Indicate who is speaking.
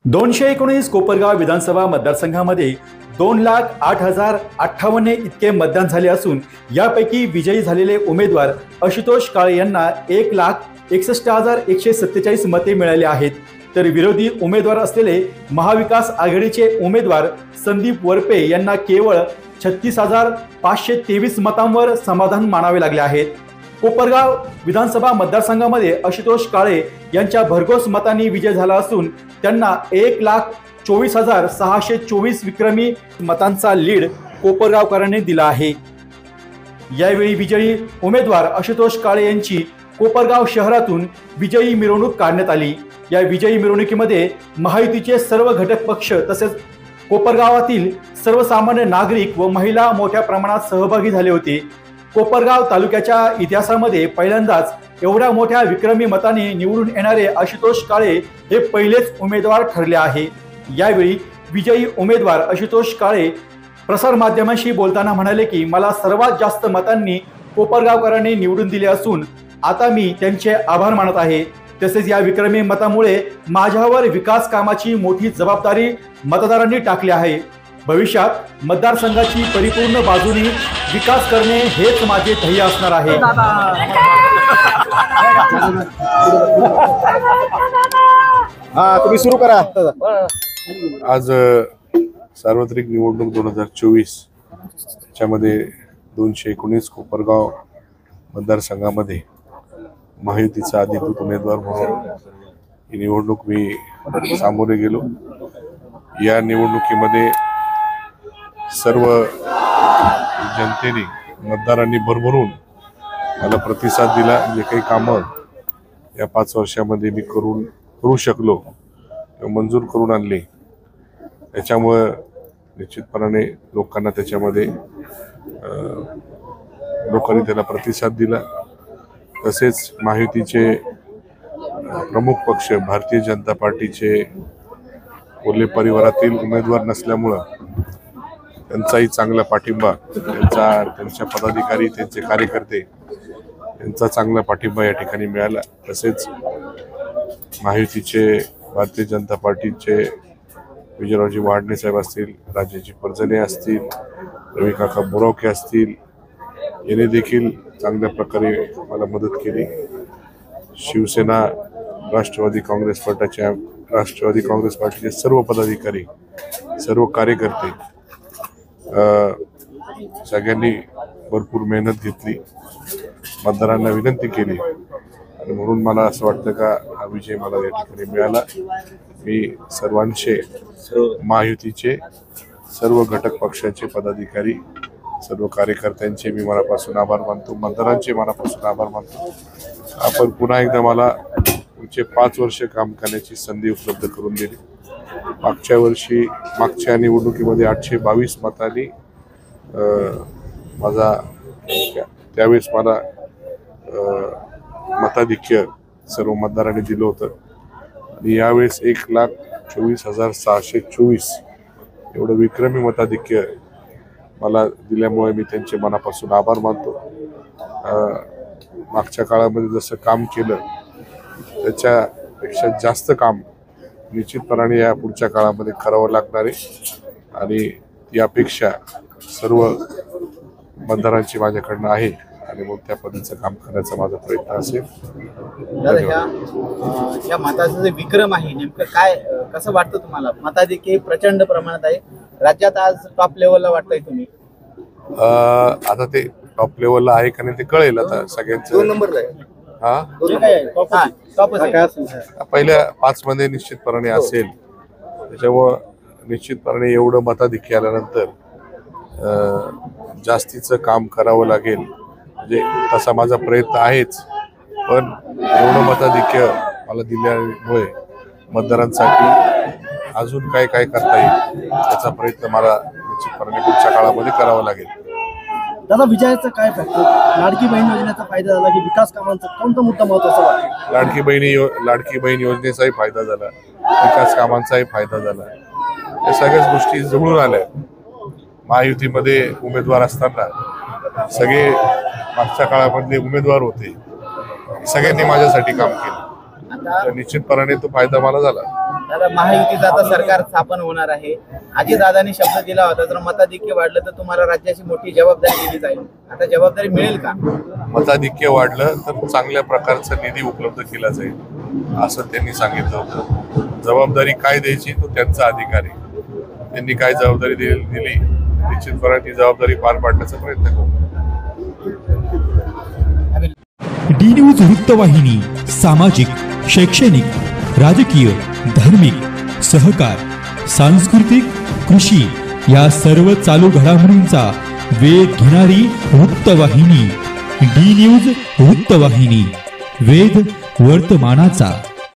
Speaker 1: 219 कोपरगाव विधानसभा मतदारसंघामध्ये 2,08,058 इतके मतदान झाले असून यापैकी विजयी झालेले उमेदवार आशुतोष काळे यांना 1,61,147 मते मिळाली आहेत, तर विरोधी उमेदवार असलेले महाविकास आघाडीचे उमेदवार संदीप वरपे यांना केवळ 36,523 मतांवर समाधान मानावे लागले आहेत। कोपरगाव विधानसभा मतदारसंघामध्ये आशुतोष काळे यांच्या भरघोस मतांनी विजय झाला असून त्यांना 1,24,624 विक्रमी मतांचा लीड कोपरगावकरांनी दिला आहे। यावेळी विजयी उमेदवार आशुतोष काळे यांची कोपरगाव शहरातून विजयी मिरवणूक काढण्यात आली। या विजयी मिरवणुकीमध्ये महायुतीचे सर्व घटक पक्ष तसेच कोपरगावातील सर्वसामान्य नागरिक व महिला मोठ्या प्रमाणात सहभागी झाले होते। कोपरगाव तालुक्याच्या इतिहासामध्ये पहिल्यांदाच एवढ्या मोठ्या विक्रमी मताने निवडून येणारे आशुतोष काळे हे पहिलेच उमेदवार ठरले आहे। यावेळी विजयी उमेदवार आशुतोष काळे प्रसार माध्यमांशी बोलताना म्हणाले की मला सर्वात जास्त मतांनी कोपरगावकरांनी निवडून दिले असून आता मी त्यांचे आभार मानत आहे। तसेच या विक्रमी मतामुळे माझ्यावर विकास कामाची मोठी जबाबदारी मतदारांनी टाकली आहे। भविष्यात मतदारसंघाची परिपूर्ण बाजूनी विकास करणे हेच माझे ध्येय असणार आहे।
Speaker 2: तुम्ही सुरू करा।
Speaker 3: आज सार्वत्रिक निवडणूक 2024 त्याच्यामध्ये 219 कोपरगाव मतदारसंघामध्ये महायुतीचा अधिकृत उमेदवार म्हणून ही निवडणूक मी सामोरे गेलो। या निवडणुकीमध्ये सर्व जनतेने मतदारांनी भरभरून मला प्रतिसाद दिला। जे काही कामं या 5 वर्षामध्ये मी करू शकलो मंजूर करून आणले, त्याच्यामुळे निश्चितपणाने लोकांना त्याच्यामध्ये लोकांनी त्याला प्रतिसाद दिला। तसेच महायुतीचे प्रमुख पक्ष भारतीय जनता पार्टीचे कोल्हे परिवारातील उमेदवार नसल्यामुळं त्यांचाही चांगला पाठिंबा, त्यांच्या पदाधिकारी, त्यांचे कार्यकर्ते यांचा चांगला पाठिंबा या ठिकाणी मिळाला। तसेच महायुतीचे भारतीय जनता पार्टीचे विजयरावजी वाडणे साहेब असतील, राजेजी परजणे असतील, रवी काका बोरावके असतील, यांनी देखील चांगल्या प्रकारे मला मदत केली। शिवसेना राष्ट्रवादी काँग्रेस पार्टीचे सर्व पदाधिकारी, सर्व कार्यकर्ते सगळ्यांनी भरपूर मेहनत घेतली, मतदारांना विनंती केली आणि म्हणून मला असं वाटतं का हा विजय मला या ठिकाणी मिळाला। मी सर्वांचे, महायुतीचे सर्व घटक पक्षाचे पदाधिकारी, सर्व कार्यकर्त्यांचे मी मनापासून आभार मानतो, मतदारांचे मनापासून आभार मानतो। आपण पुन्हा एकदा मला पुढचे 5 वर्ष काम करण्याची संधी उपलब्ध करून दिली। मागच्या निवडणुकीमध्ये 822 मतांनी त्यावेळेस मला मताधिक्य सर्व मतदारांनी दिलं होतं आणि यावेळेस 1,24,624 एवढं विक्रमी मताधिक्य मला दिल्यामुळे मी त्यांचे मनापासून आभार मानतो। मागच्या काळामध्ये जसं काम केलं त्याच्यापेक्षा जास्त काम निश्चितपणाने या पुढच्या काळामध्ये करावं लागणार आहे आणि ती अपेक्षा सर्व मतदारांची माझ्याकडनं आहे आणि मग त्या पद्धतीचं काम करण्याचा माझा प्रयत्न असेल।
Speaker 2: या मताचं जे विक्रम आहे नेमकं काय, कसं वाटतं तुम्हाला? मताधिक्य प्रचंड प्रमाणात आहे राज्यात, आज टॉप लेवलला वाटतंय तुम्ही?
Speaker 3: आता ते टॉप लेवलला आहे का नाही ते कळेल आता सगळ्यांचं।
Speaker 2: 2 नंबरला आहे।
Speaker 3: पहिल्या 5 मध्ये निश्चितपणे असेल, त्याच्यामुळं निश्चितपणे एवढं मताधिक्य आल्यानंतर जास्तीचं काम करावं लागेल। म्हणजे तसा माझा प्रयत्न आहेच, पण एवढं मताधिक्य मला दिल्यामुळे मतदारांसाठी अजून काय करता येईल त्याचा प्रयत्न मला निश्चितपणे पुढच्या काळामध्ये करावा लागेल।
Speaker 2: दादा, विजयाचा काय फॅक्टर? लाडकी बहीण योजनेचा फायदा झाला की विकास कामांचा कोणता मुद्दा महत्त्वाचा वाटतो?
Speaker 3: लाडकी बहीण योजनेचाही फायदा झाला, विकास कामांचाही फायदा झाला, या सगळ्याच गोष्टी जुळून आल्या। महायुतीमध्ये उमेदवार असताना सगळे मागच्या काळामधले उमेदवार होते, सगळ्यांनी माझ्यासाठी काम केलं, तर निश्चितपणाने तो फायदा मला झाला।
Speaker 2: दादा, महायुतीचं आता सरकार स्थापन होणार आहे. अजितदादांनी शब्द दिला होता, जर मताधिक्य वाढलं तर तुम्हाला राज्याची मोठी जबाबदारी दिली जाईल. आता जबाबदारी मिळेल का?
Speaker 3: मताधिक्य वाढलं तर चांगल्या प्रकारचा निधी उपलब्ध केला जाईल असं त्यांनी सांगितलं होतं. जबाबदारी काय द्यायची तो त्यांचा अधिकार आहे. त्यांनी काय जबाबदारी दिली निश्चितपणे ती जबाबदारी पार पाडण्याचा प्रयत्न करू.
Speaker 4: डी न्यूज वृत्तवाहिनी सामाजिक, शैक्षणिक, राजकीय, धार्मिक, सहकार, सांस्कृतिक, कृषी या सर्व चालू घडामोडींचा वेध घेणारी वृत्तवाहिनी. डी न्यूज वृत्तवाहिनी, वेध वर्तमानाचा.